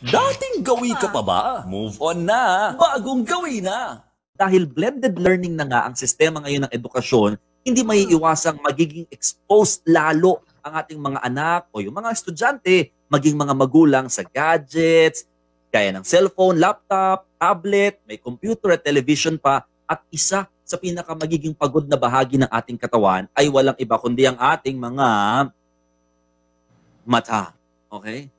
Dating gawi ka pa ba? Move on na! Bagong gawi na! Dahil blended learning na nga ang sistema ngayon ng edukasyon, hindi maiiwasang magiging exposed lalo ang ating mga anak o yung mga estudyante, maging mga magulang sa gadgets, gaya ng cellphone, laptop, tablet, may computer at television pa, at isa sa pinaka magiging pagod na bahagi ng ating katawan ay walang iba kundi ang ating mga mata. Okay?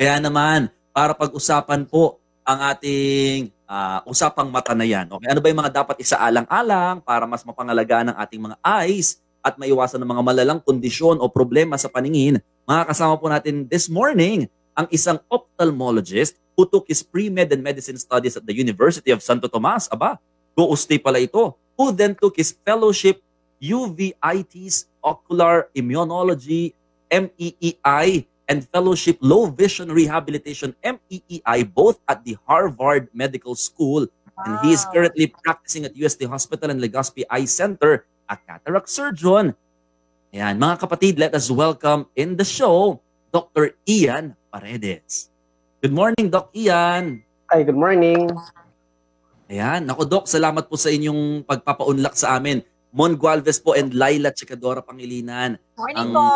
Kaya naman, para pag-usapan po ang ating usapang mata na yan. Okay? Ano ba yung mga dapat isaalang-alang para mas mapangalagaan ang ating mga eyes at maiwasan ng mga malalang kondisyon o problema sa paningin? Mga kasama po natin this morning ang isang ophthalmologist who took his pre-med and medicine studies at the University of Santo Tomas. Aba, go-usti pala ito. Who then took his fellowship UVIT's Ocular Immunology, MEEI, and Fellowship Low Vision Rehabilitation, MEEI, both at the Harvard Medical School. And he is currently practicing at UST Hospital and Legazpi Eye Center, a cataract surgeon. Ayan, mga kapatid, let us welcome in the show, Dr. Ian Paredes. Good morning, Doc Ian. Hi, good morning. Ayan, ako Doc, salamat po sa inyong pagpapaunlak sa amin. Mon Gualvez po and Laila Chikadora Pangilinan. Morning po.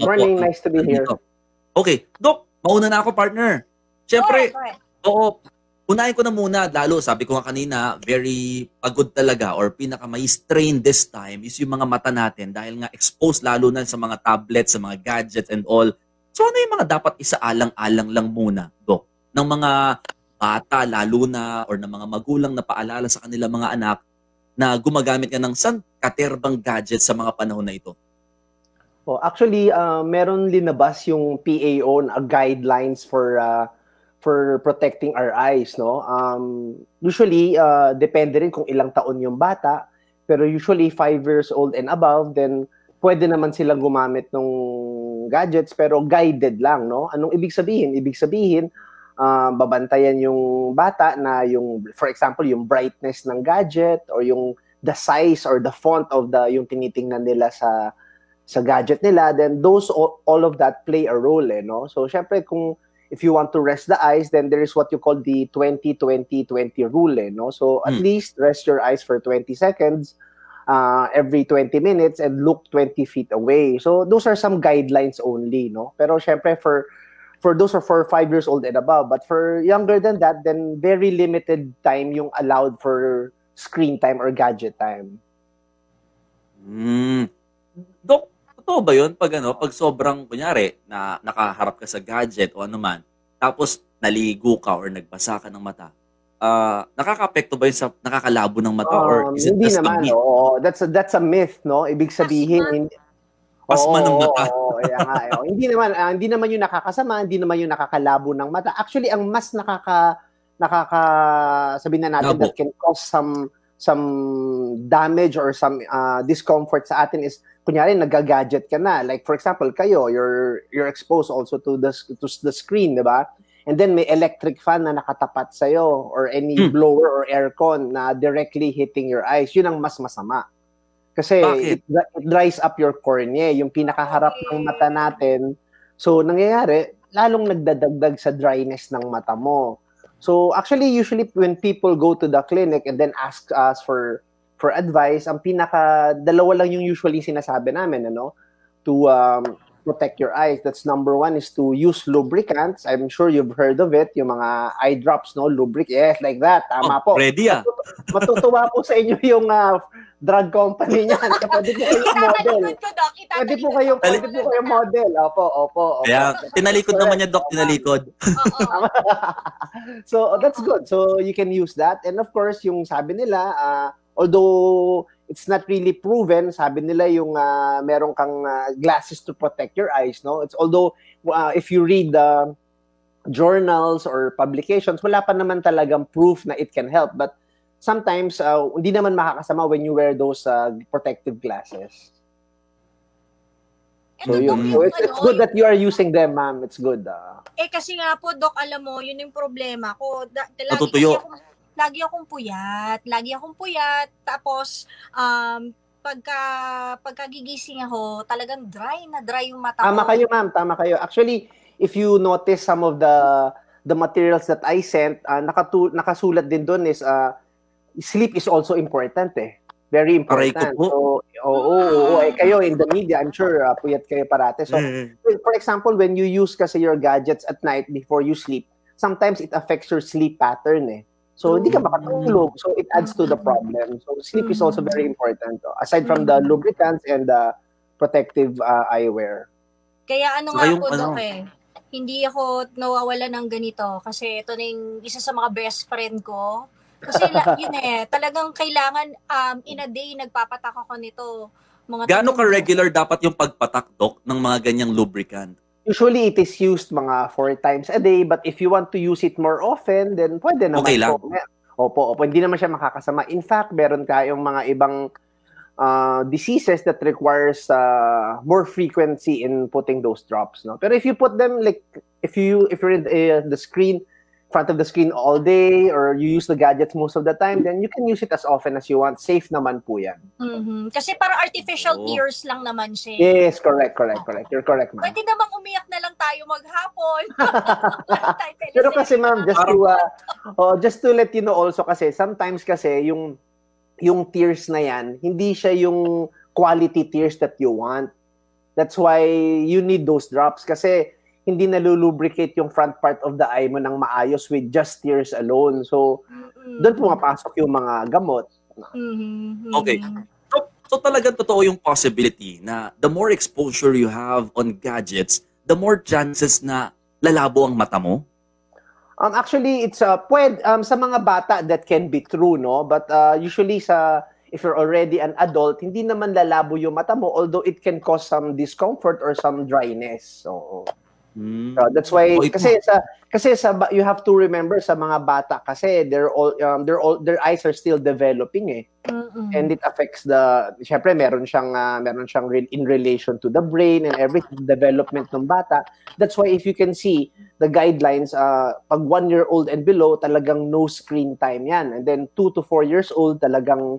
Morning, nice to be here. Okay, Doc, mauna na ako, partner. Siyempre, oo, unahin ko na muna, lalo, sabi ko nga kanina, very pagod talaga or pinaka may strain this time is yung mga mata natin dahil nga exposed lalo na sa mga tablets, sa mga gadgets and all. So ano yung mga dapat isaalang-alang lang muna, Doc, ng mga bata lalo na or ng mga magulang na paalala sa kanilang mga anak na gumagamit ka ng katerbang gadget sa mga panahon na ito? Oh, actually, meron linabas yung PAO na guidelines for protecting our eyes, no? Usually, depende rin kung ilang taon yung bata, pero usually 5 years old and above, then pwede naman silang gumamit ng gadgets, pero guided lang, no? Anong ibig sabihin? Ibig sabihin, babantayan yung bata na yung, for example, yung brightness ng gadget or yung the size or the font of yung tinitingnan nila sa gadget nila, then all of that play a role, no? So, syempre, if you want to rest the eyes, then there is what you call the 20-20-20 rule, no? So, at least rest your eyes for 20 seconds every 20 minutes and look 20 feet away. So, those are some guidelines only, no? Pero, syempre, for those who are for 5 years old and above, but for younger than that, then very limited time yung allowed for screen time or gadget time. Dok, totoo ba yun pag sobrang, kunyari, na nakaharap ka sa gadget o ano man, tapos naligo ka or nagbasa ka ng mata, nakaka-apekto ba yun sa nakakalabo ng mata or is it hindi just naman, a myth? Oo. That's a myth, no? Ibig sabihin, pasma ng mata. Hindi naman yung nakakasama, hindi naman yung nakakalabo ng mata. Actually, ang mas sabihin na natin that can cause some damage or some discomfort sa atin is, kunyari, nag-gadget ka na. Like, for example, kayo, you're exposed also to the screen, di ba? And then may electric fan na nakatapat sa'yo or any blower or aircon na directly hitting your eyes. Yun ang mas masama. Kasi it dries up your cornea, yung pinakaharap ng mata natin. So, nangyayari, lalong nagdadagdag sa dryness ng mata mo. So, actually, usually when people go to the clinic and then ask us for advice, ang dalawa lang yung usually sinasabi namin, to protect your eyes. That's number one is to use lubricants. I'm sure you've heard of it, yung mga eye drops, no? Yes, like that. Tama po. Ready Matutuwa po sa inyo yung drug company niyan. Pwede po kayong model. Pwede po kayong model. Opo. Kaya, tinalikod naman niya, Doc, tinalikod. So, that's good. So, you can use that. And of course, yung sabi nila, although it's not really proven, sabi nila yung meron kang glasses to protect your eyes, no? It's although if you read the journals or publications, wala pa naman talagang proof na it can help. But sometimes hindi naman makakasama when you wear those protective glasses. So it's good that you are using them, ma'am. It's good. Kasi nga po, Doc, alam mo, yun yung problema ko. Lagi akong puyat. Tapos, pagkagigising ako, talagang dry yung mata ko. Tama kayo, ma'am. Tama kayo. Actually, if you notice some of the the materials that I sent, nakasulat din doon is sleep is also important eh. Very Aray ko important. po. So, oo. Eh, kayo in the media, I'm sure puyat kayo parate. So, for example, when you use kasi your gadgets at night before you sleep, sometimes it affects your sleep pattern eh. So, hindi ka makatulog. So, it adds to the problem. So, sleep is also very important. Aside from the lubricants and the protective eyewear. Kaya ano nga po, Dok hindi ako nawawala ng ganito kasi ito na yung isa sa mga best friend ko. Kasi yun talagang kailangan in a day nagpapatak ako nito. Gaano ka-regular dapat yung pagpatak, Doc, ng mga ganyang lubricant? Usually, it is used mga 4 times a day, but if you want to use it more often, then pwede naman okay lang. Opo, hindi naman siya makakasama. In fact, meron tayong mga ibang diseases that requires more frequency in putting those drops. No? Pero if you put them, like, if you're in the screen, front of the screen all day, or you use the gadgets most of the time, then you can use it as often as you want. Safe naman po yan. Kasi parang artificial tears lang naman siya. Yes, correct. You're correct, ma'am. Pwede namang umiyak na lang tayo maghapon. Pero kasi, ma'am, just to let you know also kasi, sometimes kasi yung tears na yan, hindi siya yung quality tears that you want. That's why you need those drops kasi hindi nalulubricate yung front part of the eye mo ng maayos with just tears alone. So, doon pumapasok yung mga gamot. Okay. So talagang totoo yung possibility na the more exposure you have on gadgets, the more chances na lalabo ang mata mo? Actually, it's sa mga bata that can be true, no? But usually if you're already an adult, hindi naman lalabo yung mata mo, although it can cause some discomfort or some dryness. So that's why kasi you have to remember sa mga bata kasi their eyes are still developing eh. And it affects syempre meron siyang in relation to the brain and everything, development ng bata. That's why if you can see the guidelines, pag 1-year-old and below, talagang no screen time yan. And then 2 to 4 years old, talagang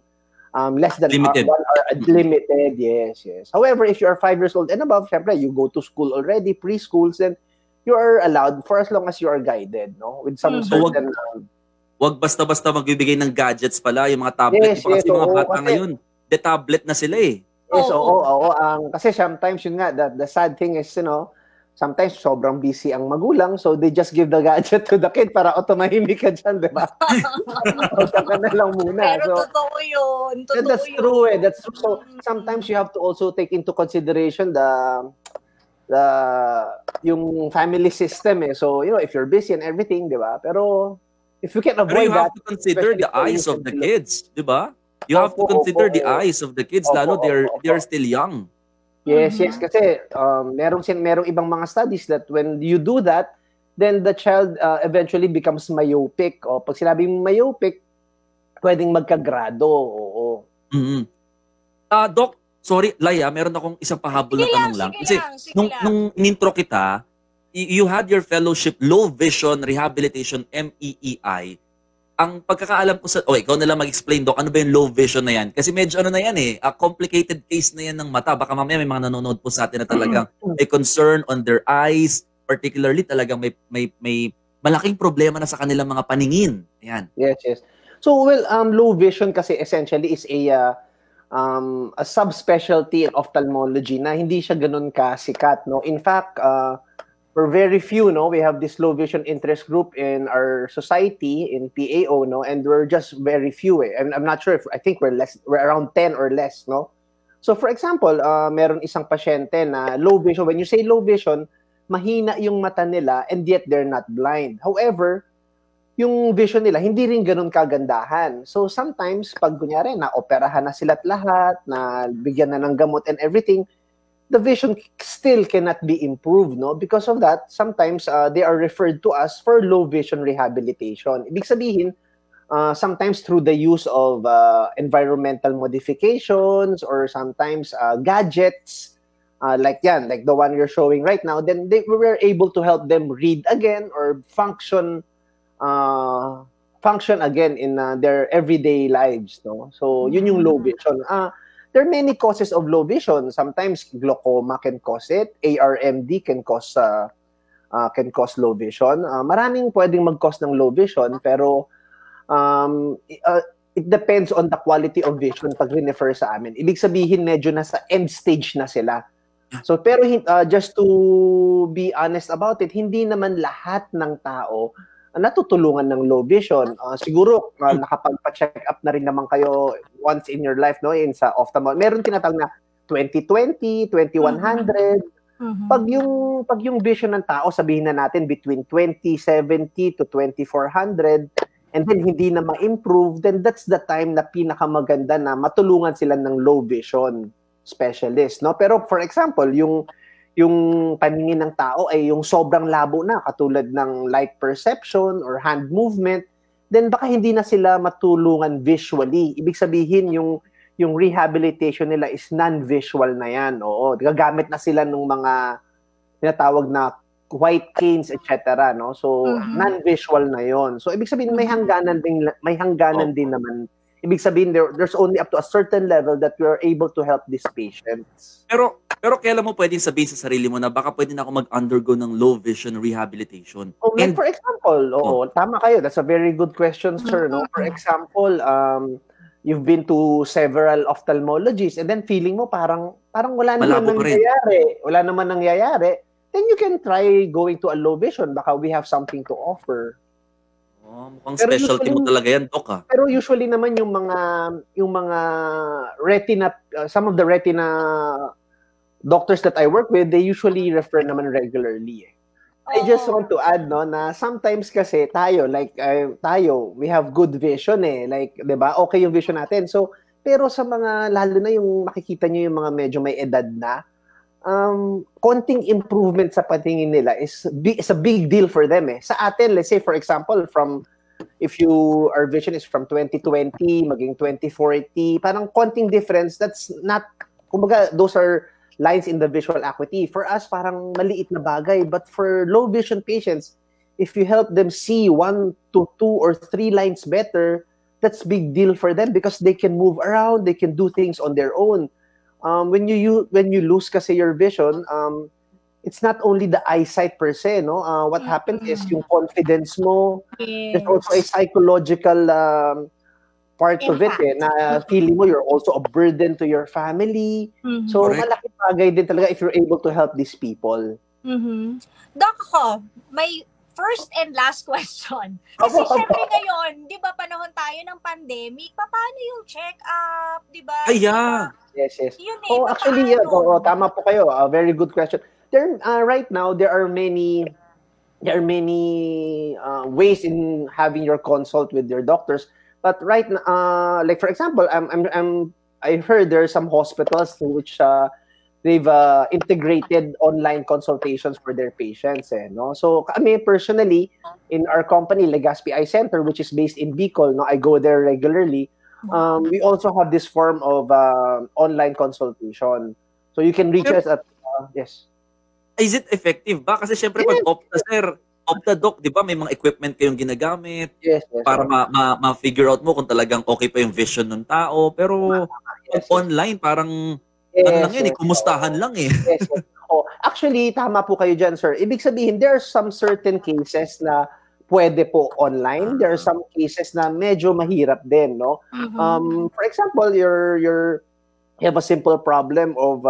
less than limited. 1 hour, limited, yes. However, if you are 5 years old and above, syempre, you go to school already, preschools, then you are allowed for as long as you are guided, no? With some certain... Wag basta-basta magbibigay ng gadgets pala, yung mga tablet. Kasi yung mga bata ngayon, the tablet na sila eh. Yes, oo. Kasi sometimes, yun nga, the sad thing is, sometimes sobrang busy ang magulang, so they just give the gadget to the kid para tumahimik ka dyan, di ba? Huwag ka na lang muna. Pero totoo yun. That's true eh. That's true. So sometimes you have to also take into consideration yung family system eh. So, if you're busy and everything, di ba? Pero if you can avoid that, you have to consider the eyes of the kids, di ba? You have to consider the eyes of the kids, lalo they're still young. Yes, kasi merong ibang mga studies that when you do that, then the child eventually becomes myopic. O pag sinabing myopic, pwedeng magkagrado. Doc, sorry, Laya, meron akong isang pahabol na tanong lang. Kasi nung intro kita, you had your fellowship Low Vision Rehabilitation MEEI. Ang pagkakaalam ko ikaw na lang mag-explain, Doc, ano ba yung low vision na yan? Kasi medyo na yan eh, a complicated case na yan ng mata. Baka mamaya may mga nanonood po sa atin na talagang may concern on their eyes, particularly talagang may malaking problema na sa kanilang mga paningin. Ayan. Yes. So, low vision kasi essentially is a subspecialty in ophthalmology na hindi siya ganun kasikat, no? In fact, we're very few, no? We have this low vision interest group in our society, in PAO, no? And we're just very few eh. I'm not sure I think we're around 10 or less, no? So for example, meron isang pasyente na low vision. When you say low vision, mahina yung mata nila and yet they're not blind. However, yung vision nila hindi rin ganun kagandahan. So sometimes, pag kunyari, na-operahan na sila't lahat, na bigyan na ng gamot and everything, the vision still cannot be improved, no? Because of that, sometimes they are referred to us for low vision rehabilitation. Ibig sabihin, sometimes through the use of environmental modifications or sometimes gadgets, like the one you're showing right now, then we were able to help them read again or function again in their everyday lives, no? So, yun yung low vision. There are many causes of low vision. Sometimes glaucoma can cause it. ARMD can cause can cause low vision. Maraming pwedeng mag-cause ng low vision, pero it depends on the quality of vision pag refer sa amin. Ibig sabihin, medyo nasa end stage na sila. So, pero just to be honest about it, hindi naman lahat ng tao natutulungan ng low vision. Siguro, nakapagpa-check up na rin naman kayo once in your life, no? Sa ophthalmologist. Meron tinatawag na 20/20, 20/100. Pag yung vision ng tao, sabihin na natin between 20/70 to 20/400, and then hindi na ma-improve, then that's the time na pinakamaganda na matulungan sila ng low vision specialist, no? Pero for example, yung paningin ng tao ay yung sobrang labo na, katulad ng light perception or hand movement, then baka hindi na sila matulungan visually. Ibig sabihin, yung rehabilitation nila is non-visual na yan. Oo, gagamit na sila ng mga tinatawag na white canes, etc. No? So, non-visual na yon. So, ibig sabihin, may hangganan din naman. Ibig sabihin, there's only up to a certain level that we are able to help these patients. Pero kailan mo pwedeng sabihin sa sarili mo na baka pwede na ako mag-undergo ng low vision rehabilitation? Like for example, tama kayo. That's a very good question, sir. No? For example, you've been to several ophthalmologists and then feeling mo parang wala naman nangyayari, then you can try going to a low vision. Baka we have something to offer. Mukhang specialty mo talaga yan, Doc. Pero usually naman yung mga retina, some of the retina doctors that I work with, they usually refer naman regularly. I just want to add, no, na sometimes kasi tayo, we have good vision like, 'di ba? Okay yung vision natin. So, pero sa mga, lalo na yung makikita nyo yung mga medyo may edad na, konting improvement sa patingin nila is a big deal for them. Sa atin, let's say for example, if our vision is from 20/20 maging 20/40, parang konting difference, that's not, kumbaga, those are lines in the visual acuity. For us, parang maliit na bagay. But for low vision patients, if you help them see 1 to 2 or 3 lines better, that's big deal for them because they can move around, they can do things on their own. When you lose kasi your vision, it's not only the eyesight per se, no? What happens is yung confidence mo. There's also a psychological part of it, na feeling mo you're also a burden to your family. So, malaking bagay din talaga if you're able to help these people. Doc, ako, may first and last question. Kasi syempre ngayon, di ba, panahon tayo ng pandemic, paano yung check-up, di ba? Yes. Actually, tama po kayo. Very good question. Right now, there are many ways in having your consult with your doctors. But right now, like for example, I heard there are some hospitals in which they've integrated online consultations for their patients. No? So kami personally, in our company, Legazpi Eye Center, which is based in Bicol, no, I go there regularly. We also have this form of online consultation. So you can reach us at, yes. Is it effective ba? Kasi syempre pag Opta Doc, di ba, may mga equipment kayong ginagamit para ma-figure out mo kung talagang okay pa yung vision ng tao. Pero online, parang lang yan, kumustahan lang . Actually, tama po kayo dyan, sir. Ibig sabihin, there are some certain cases na pwede po online. There are some cases na medyo mahirap din, no? For example, you have a simple problem of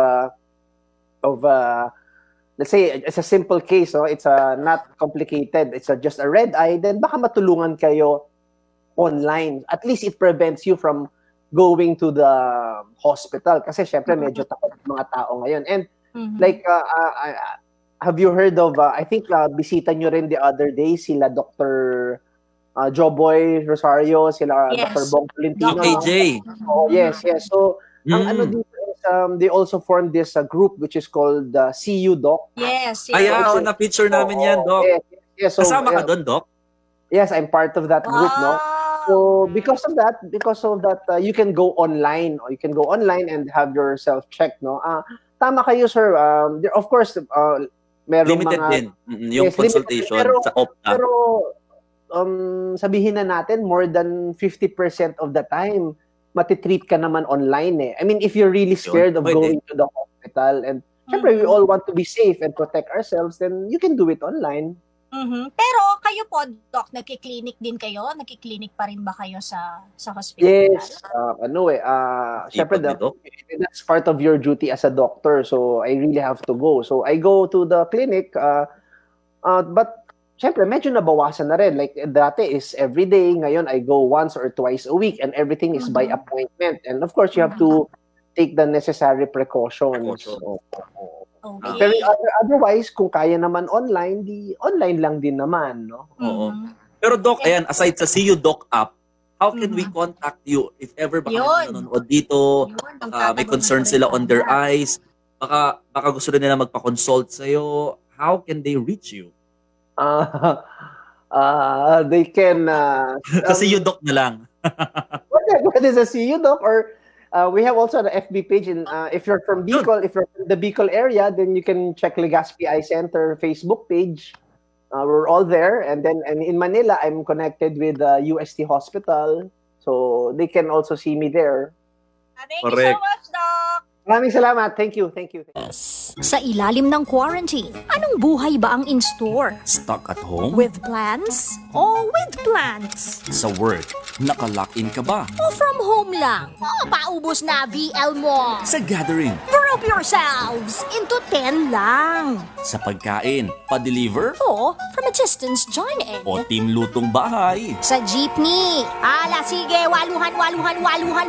let's say it's a simple case, no? It's not complicated. It's just a red eye. Then baka matulungan kayo online. At least it prevents you from going to the hospital. Kasi syempre medyo takot ng mga tao ngayon. And like, have you heard of, I think bisita nyo rin the other day, sila Dr. Joboy Rosario, sila Dr. Bong Tolentino. AJ. Yes. So, ang ano dito is, they also formed this group which is called CU Doc. Yes. Na-picture namin yan, Doc. Yes. So, kasama ka doon, Doc? Yes, I'm part of that group, no? So, because of that, you can go online, and have yourself checked, no? Tama kayo, sir. There, of course, merong limited mga... din. Yung consultation sa Opta. Pero, sabihin na natin, more than 50% of the time, matitreat ka naman online . I mean, if you're really scared of going to the hospital, and syempre, we all want to be safe and protect ourselves, then you can do it online. Pero kayo po, Doc, nagki-clinic din kayo? Nagki-clinic pa rin ba kayo sa hospital? Yes. Syempre, that's part of your duty as a doctor. So, I really have to go. So, I go to the clinic. But, syempre, medyo nabawasan na rin. Like, dati is every day. Ngayon, I go once or twice a week. And everything is by appointment. And, of course, you have to take the necessary precautions. Okay. Pero otherwise, kung kaya naman online, online lang din naman, no? Oo. Pero Doc, ayan, aside sa See You Doc app, how can we contact you if ever baka nanonood dito, may concern sila on their eyes, baka gusto na nila magpa-consult sa'yo, how can they reach you? They can... sa See You Doc na lang. What is a See You Doc? Or... we have also an FB page. And if you're from Bicol, if you're from the Bicol area, then you can check Legazpi Eye Center Facebook page. We're all there. And in Manila, I'm connected with UST Hospital. So they can also see me there. Thank you so much, Doc. Maraming salamat. Thank you. Sa ilalim ng quarantine, anong buhay ba ang in-store? Stuck at home? With plans o with plans? Sa work, nakalock-in ka ba? O from home lang? O paubos na VL mo? Sa gathering? Group yourselves into 10 lang. Sa pagkain, pa-deliver? O from a distance join in? O team lutong bahay? Sa jeepney? Sige, waluhan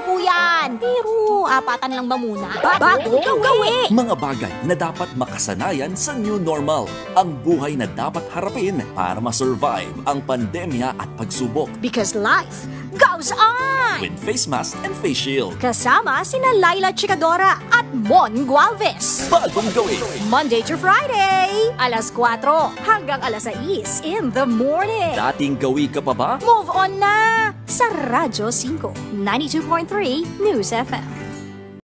po yan. Pero apatan lang ba muna? Bagong Gawi! Mga bagay na dapat makasanayan sa new normal. Ang buhay na dapat harapin para ma-survive ang pandemya at pagsubok. Because life goes on! With face mask and face shield. Kasama sina Laila Chicadora at Mon Gualvez. Bagong Gawi! Monday to Friday, alas 4 hanggang alas 6 in the morning. Dating gawi ka pa ba? Move on na! Sa Radyo 5, 92.3 News FM.